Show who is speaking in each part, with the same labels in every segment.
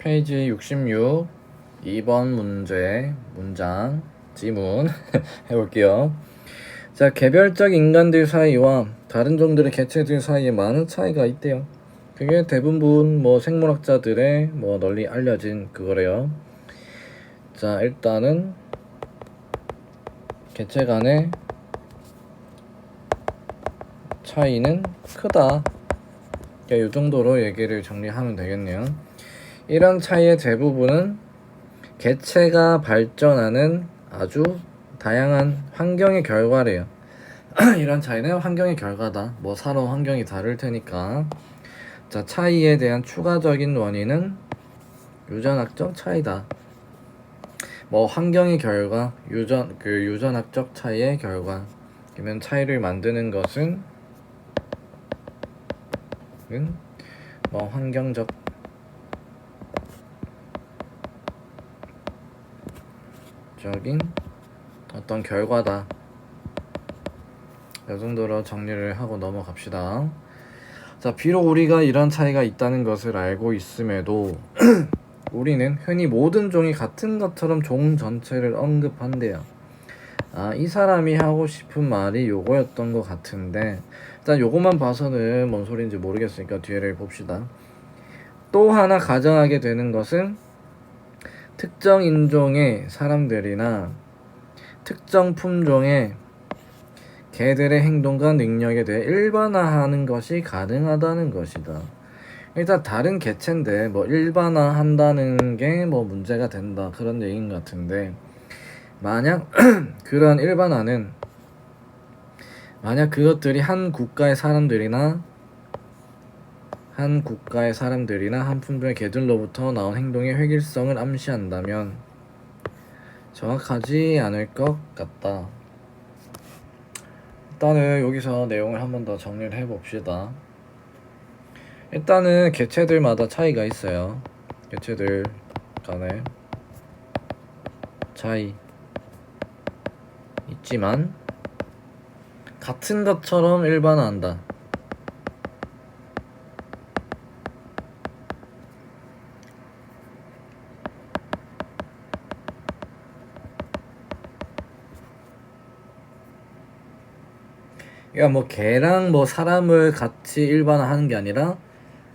Speaker 1: 페이지 66 2번 문장 지문 해볼게요. 자, 개별적 인간들 사이와 다른 종들의 개체들 사이에 많은 차이가 있대요. 그게 대부분 생물학자들의 널리 알려진 그거래요. 자, 일단은 개체 간의 차이는 크다. 이 정도로 얘기를 정리하면 되겠네요. 이런 차이의 대부분은 개체가 발전하는 아주 다양한 환경의 결과래요. 이런 차이는 환경의 결과다. 살아온 환경이 다를 테니까. 자, 차이에 대한 추가적인 원인은 유전학적 차이다. 환경의 결과, 유전학적 차이의 결과. 그러면 차이를 만드는 것은 환경적 적인 어떤 결과다. 이 정도로 정리를 하고 넘어갑시다. 자, 비록 우리가 이런 차이가 있다는 것을 알고 있음에도 우리는 흔히 모든 종이 같은 것처럼 종 전체를 언급한대요. 이 사람이 하고 싶은 말이 요거였던 것 같은데, 일단 요것만 봐서는 뭔 소리인지 모르겠으니까 뒤를 봅시다. 또 하나 가정하게 되는 것은 특정 인종의 사람들이나 특정 품종의 개들의 행동과 능력에 대해 일반화하는 것이 가능하다는 것이다. 일단 다른 개체인데 일반화한다는 게 문제가 된다, 그런 얘기인 것 같은데, 만약 그런 일반화는 만약 그것들이 한 국가의 사람들이나 한 품종의 개들로부터 나온 행동의 획일성을 암시한다면 정확하지 않을 것 같다. 일단은 여기서 내용을 한 번 더 정리를 해봅시다. 일단은 개체들마다 차이가 있어요. 개체들 간의 차이 있지만 같은 것처럼 일반화한다. 그러니까 개랑 사람을 같이 일반화하는 게 아니라,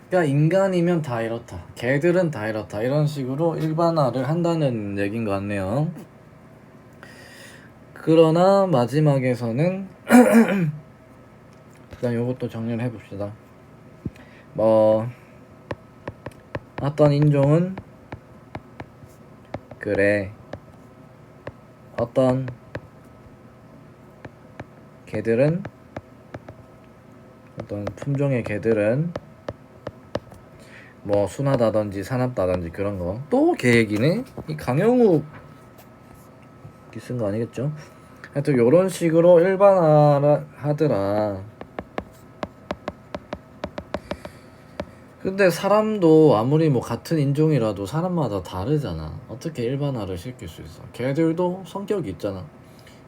Speaker 1: 그러니까 인간이면 다 이렇다, 개들은 다 이렇다, 이런 식으로 일반화를 한다는 얘기인 것 같네요. 그러나 마지막에서는 일단 요것도 정리를 해봅시다. 어떤 인종은 그래, 어떤 개들은, 어떤 품종의 개들은 순하다든지 사납다든지 그런 거. 또 개 얘기네? 이 강영욱이 쓴 거 아니겠죠? 하여튼 요런 식으로 일반화하더라. 근데 사람도 아무리 같은 인종이라도 사람마다 다르잖아. 어떻게 일반화를 시킬 수 있어? 개들도 성격이 있잖아.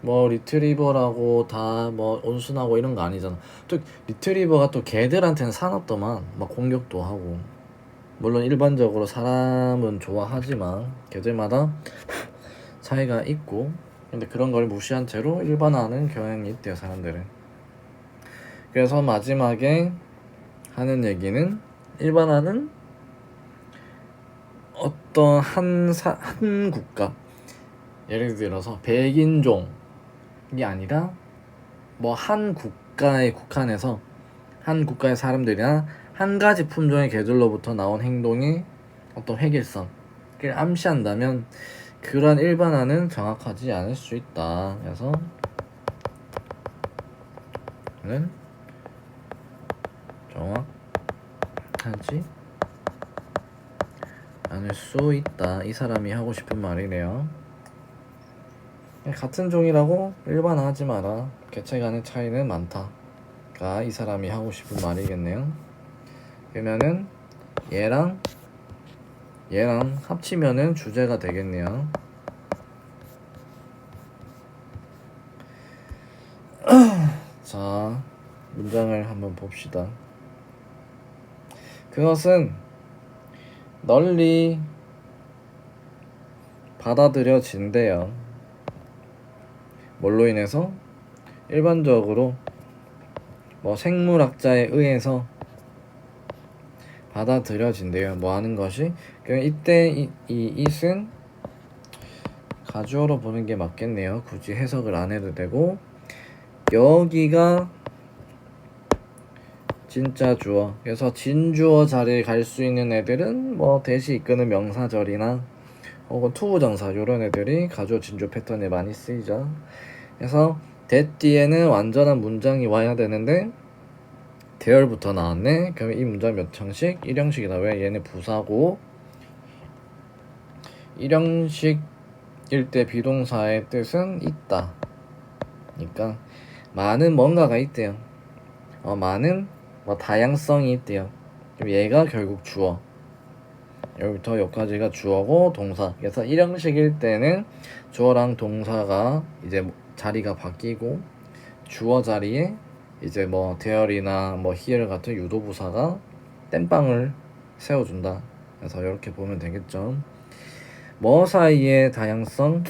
Speaker 1: 리트리버라고 다 온순하고 이런 거 아니잖아. 또 리트리버가 또 개들한테는 사납더만, 공격도 하고. 물론 일반적으로 사람은 좋아하지만 개들마다 차이가 있고, 근데 그런 걸 무시한 채로 일반화하는 경향이 있대요, 사람들은. 그래서 마지막에 하는 얘기는, 일반화는 어떤 한 국가, 예를 들어서 백인종이 아니라 한 국가에 국한해서 한 국가의 사람들이나 한 가지 품종의 개들로부터 나온 행동의 어떤 획일성을 암시한다면 그런 일반화는 정확하지 않을 수 있다. 그래서 는 정확하지 않을 수 있다. 이 사람이 하고 싶은 말이네요. 같은 종이라고 일반화하지 마라. 개체 간의 차이는 많다가 이 사람이 하고 싶은 말이겠네요. 그러면은 얘랑 합치면은 주제가 되겠네요. 자, 문장을 한번 봅시다. 그것은 널리 받아들여진대요. 뭘로 인해서? 일반적으로 뭐 생물학자에 의해서 받아들여진대요. 뭐 하는 것이? 그럼 이때 이 it은 가주어로 보는 게 맞겠네요. 굳이 해석을 안 해도 되고, 여기가 진짜 주어. 그래서 진주어 자리에 갈 수 있는 애들은 뭐 대시 이끄는 명사절이나 혹은 투부정사 요런 애들이 가주어 진주 패턴에 많이 쓰이죠. 그래서 that 뒤에는 완전한 문장이 와야 되는데 대열부터 나왔네. 그럼 이 문장 몇 형식? 1형식이다. 왜? 얘네 부사고 1형식일 때 비동사의 뜻은 있다. 그러니까 많은 뭔가가 있대요. 많은 뭐 다양성이 있대요. 그럼 얘가 결국 주어. 여기부터 여기까지가 주어고 동사. 그래서 1형식일 때는 주어랑 동사가 이제 자리가 바뀌고 주어 자리에 이제 뭐 대열이나 뭐 here 같은 유도부사가 땜빵을 세워준다. 그래서 이렇게 보면 되겠죠. 뭐 사이의 다양성?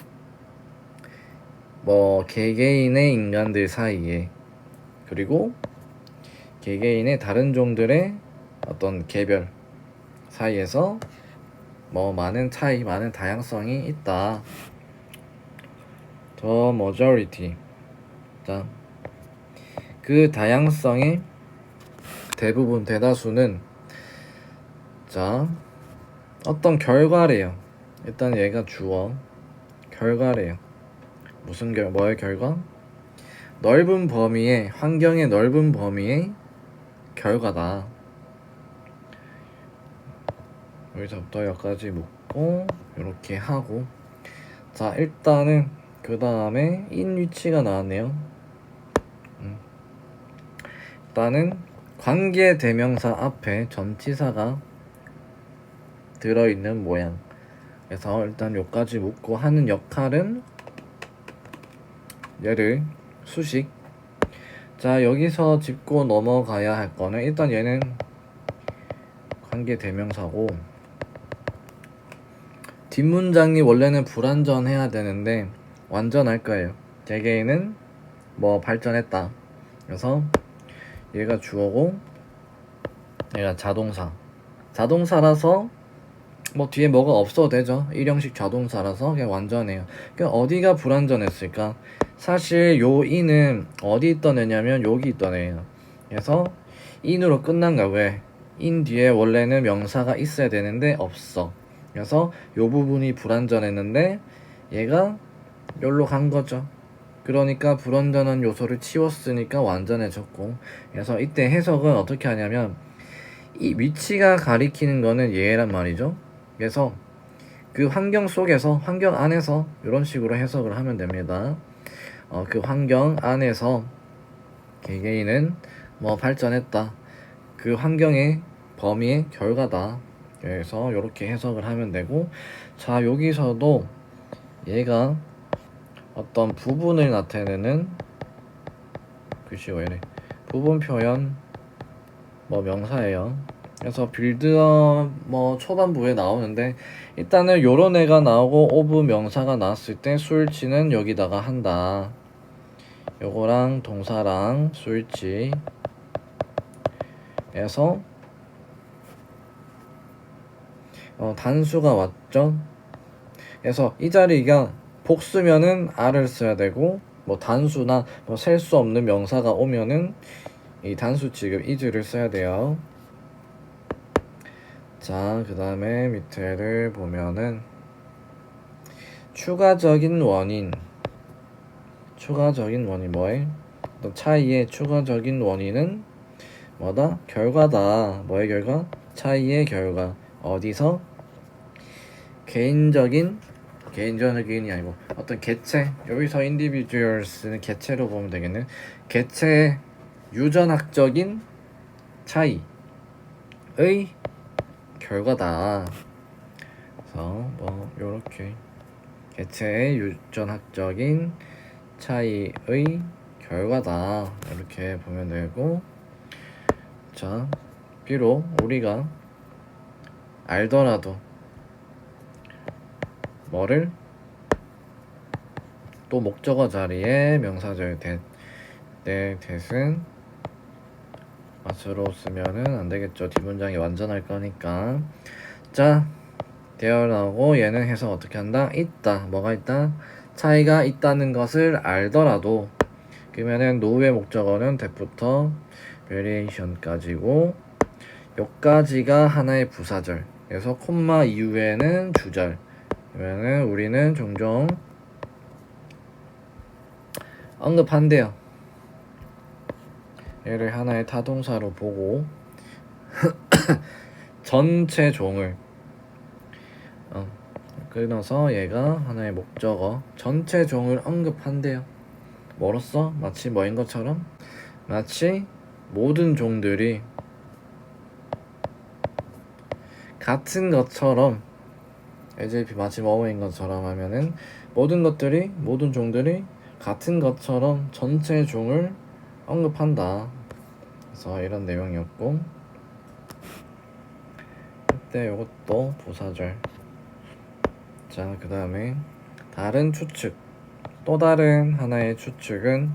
Speaker 1: 뭐 개개인의 인간들 사이에, 그리고 개개인의 다른 종들의 어떤 개별 사이에서 뭐 많은 차이, 많은 다양성이 있다. The majority. 자, 그 다양성의 대부분, 대다수는 자 어떤 결과래요. 일단 얘가 주어 결과래요. 무슨 뭐의 결과? 넓은 범위의, 환경의 넓은 범위의 결과다. 여기서부터 여기까지 묶고 이렇게 하고, 자 일단은 그 다음에 in 위치가 나왔네요. 일단은 관계 대명사 앞에 전치사가 들어있는 모양. 그래서 일단 여기까지 묶고 하는 역할은 얘를 수식. 자 여기서 짚고 넘어가야 할 거는, 일단 얘는 관계 대명사고 뒷문장이 원래는 불완전해야 되는데 완전할 거예요. 개개인은 뭐 발전했다. 그래서 얘가 주어고 얘가 자동사라서 뭐 뒤에 뭐가 없어도 되죠. 1형식 자동사라서 그냥 완전해요. 그러니까 어디가 불완전했을까? 사실 요 in은 어디 있던 애냐면 여기 있던 애예요. 그래서 in으로 끝난 거야. 왜? in 뒤에 원래는 명사가 있어야 되는데 없어. 그래서 요 부분이 불완전했는데 얘가 여기로 간 거죠. 그러니까 불완전한 요소를 치웠으니까 완전해졌고, 그래서 이때 해석은 어떻게 하냐면 이 위치가 가리키는 거는 얘란 말이죠. 그래서 그 환경 속에서, 환경 안에서 이런 식으로 해석을 하면 됩니다. 그 환경 안에서 개개인은 뭐 발전했다. 그 환경의 범위의 결과다. 그래서 이렇게 해석을 하면 되고, 자 여기서도 얘가 어떤 부분을 나타내는 글씨 왜 이래? 부분 표현 뭐 명사예요. 그래서 빌드업 뭐 초반부에 나오는데 일단은 요런 애가 나오고 오브 명사가 나왔을 때 수일치는 여기다가 한다. 요거랑 동사랑 수일치 에서 단수가 왔죠. 그래서 이 자리가 복수면은 R을 써야 되고, 뭐 단수나 뭐 셀 수 없는 명사가 오면은 이 단수 지금 is를 써야 돼요. 자, 그 다음에 밑에를 보면은 추가적인 원인 뭐해? 차이의 추가적인 원인은 뭐다? 결과다. 뭐의 결과? 차이의 결과. 어디서? 개인적인이 아니고 어떤 개체, 여기서 individuals는 개체로 보면 되겠네. 개체의 유전학적인 차이의 결과다. 그래서 뭐 요렇게 개체의 유전학적인 차이의 결과다. 이렇게 보면 되고, 자 비록 우리가 알더라도 뭐를? 또 목적어 자리에 명사절 that. 네, that은 맛으로 쓰면은 안 되겠죠. 뒷문장이 완전할 거니까. 자, there 나오고 얘는 해석 어떻게 한다? 있다. 뭐가 있다? 차이가 있다는 것을 알더라도 그러면은 노후의 목적어는 that부터 variation까지고 여기까지가 하나의 부사절. 그래서 콤마 이후에는 주절. 그러면은 우리는 종종 언급한대요. 얘를 하나의 타동사로 보고 전체 종을 끊어서 얘가 하나의 목적어 전체 종을 언급한대요. 뭐로써? 마치 뭐인 것처럼? 마치 모든 종들이 같은 것처럼 SAP 마치 뭐인 것처럼 하면은 모든 종들이 같은 것처럼 전체 종을 언급한다. 그래서 이런 내용이었고 그때 이것도 부사절. 자, 그 다음에 다른 추측. 또 다른 하나의 추측은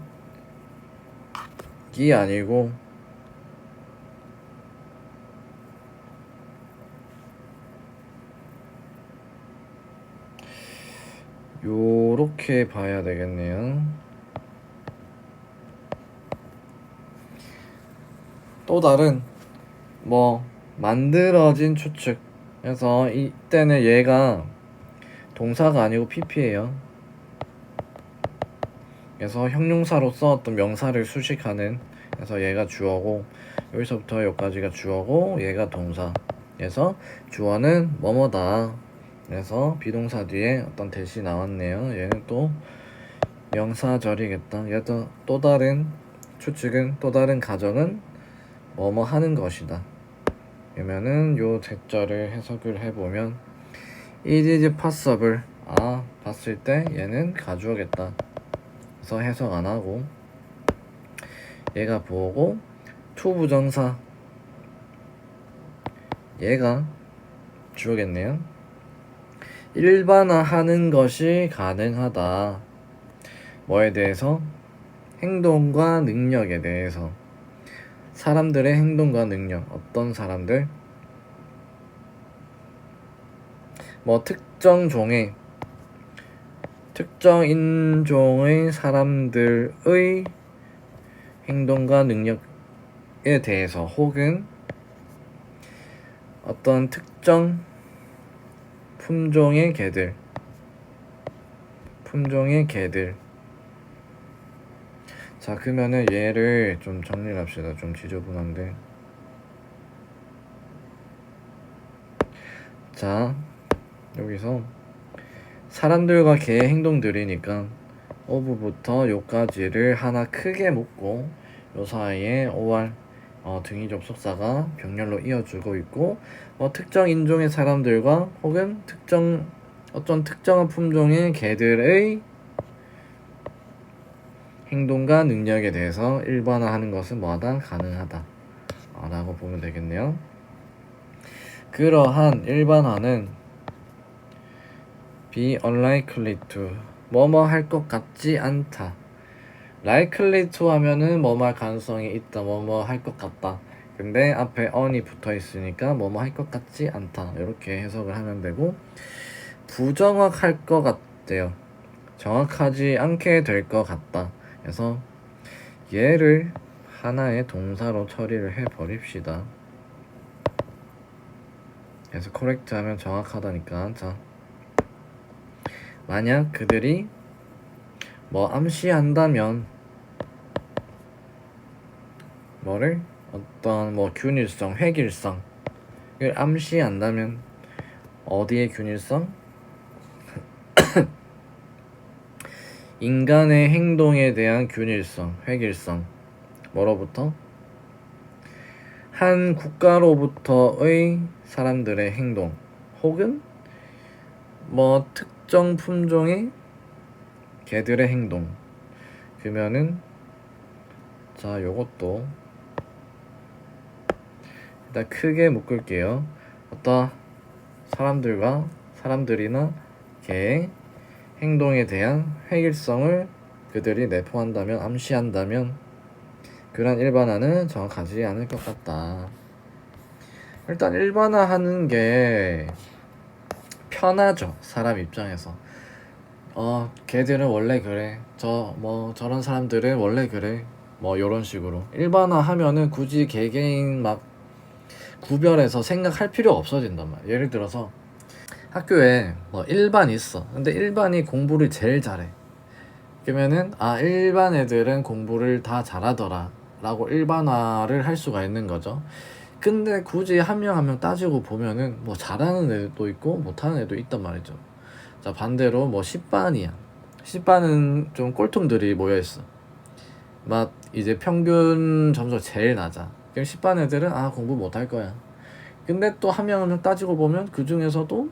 Speaker 1: 이 아니고 요렇게 봐야 되겠네요. 또 다른 뭐 만들어진 추측. 그래서 이때는 얘가 동사가 아니고 PP예요. 그래서 형용사로서 어떤 명사를 수식하는. 그래서 얘가 주어고 여기서부터 여기까지가 주어고 얘가 동사. 그래서 주어는 뭐뭐다. 그래서 비동사 뒤에 어떤 대시 나왔네요. 얘는 또 명사절이겠다. 얘도 또 다른 추측은 또 다른 가정은 뭐뭐 하는 것이다. 그러면은 요 대절을 해석을 해보면 it is possible. 봤을 때 얘는 가주어겠다. 그래서 해석 안 하고 얘가 보고 to 부정사 얘가 주어겠네요. 일반화하는 것이 가능하다. 뭐에 대해서? 행동과 능력에 대해서. 사람들의 행동과 능력. 어떤 사람들? 뭐 특정 종의 특정 인종의 사람들의 행동과 능력에 대해서 혹은 어떤 특정 품종의 개들 자, 그러면은 얘를 좀 정리를 합시다. 좀 지저분한데. 자, 여기서 사람들과 개의 행동들이니까 오브부터 요까지를 하나 크게 묶고 요 사이에 OR 등위 접속사가 병렬로 이어주고 있고 특정 인종의 사람들과 혹은 어떤 특정한 품종의 개들의 행동과 능력에 대해서 일반화하는 것은 뭐하다? 가능하다 라고 보면 되겠네요. 그러한 일반화는 be unlikely to 뭐뭐 할 것 같지 않다. likely to 하면은 뭐뭐 할 가능성이 있다. 뭐뭐 할 것 같다. 근데 앞에 on이 붙어 있으니까 뭐뭐 할 것 같지 않다. 이렇게 해석을 하면 되고 부정확할 것 같대요. 정확하지 않게 될 것 같다. 그래서 얘를 하나의 동사로 처리를 해 버립시다. 그래서 correct 하면 정확하다니까. 자, 만약 그들이 뭐 암시한다면 뭐를? 어떤 뭐 균일성, 획일성을 암시한다면 어디의 균일성? 인간의 행동에 대한 균일성, 획일성. 뭐로부터? 한 국가로부터의 사람들의 행동 혹은 뭐 특정 품종의 개들의 행동. 그러면은 자, 요것도 일단 크게 묶을게요. 어떤 사람들이나 개 행동에 대한 획일성을 그들이 내포한다면, 암시한다면 그런 일반화는 정확하지 않을 것 같다. 일단 일반화하는 게 편하죠, 사람 입장에서. 걔들은 원래 그래, 저런 사람들은 원래 그래, 뭐 요런 식으로 일반화하면은 굳이 개개인 막 구별해서 생각할 필요 없어진단 말이야. 예를 들어서 학교에 뭐 일반 있어. 근데 일반이 공부를 제일 잘해. 그러면은 일반 애들은 공부를 다 잘하더라 라고 일반화를 할 수가 있는 거죠. 근데 굳이 한 명 한 명 따지고 보면은 뭐 잘하는 애도 있고 못하는 애도 있단 말이죠. 자, 반대로 뭐 10반이야. 10반은 좀 꼴통들이 모여있어. 막 이제 평균 점수가 제일 낮아. 그럼 10반 애들은 공부 못할 거야. 근데 또 한 명 한 명 따지고 보면 그 중에서도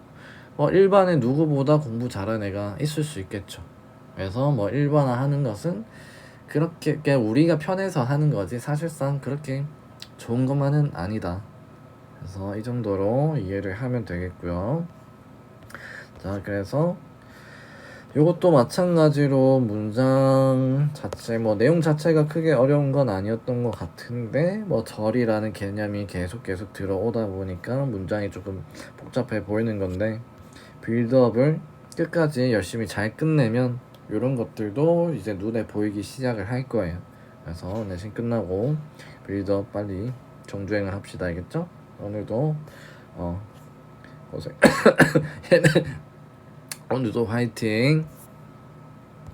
Speaker 1: 일반에 누구보다 공부 잘하는 애가 있을 수 있겠죠. 그래서 뭐 일반화 하는 것은 그렇게 그냥 우리가 편해서 하는 거지 사실상 그렇게 좋은 것만은 아니다. 그래서 이 정도로 이해를 하면 되겠고요. 자, 그래서 이것도 마찬가지로 문장 자체 뭐 내용 자체가 크게 어려운 건 아니었던 것 같은데 뭐 절이라는 개념이 계속 들어오다 보니까 문장이 조금 복잡해 보이는 건데, 빌드업을 끝까지 열심히 잘 끝내면 이런 것들도 이제 눈에 보이기 시작을 할 거예요. 그래서 내신 끝나고 빌드업 빨리 정주행을 합시다. 알겠죠? 오늘도 고생 오늘도 화이팅.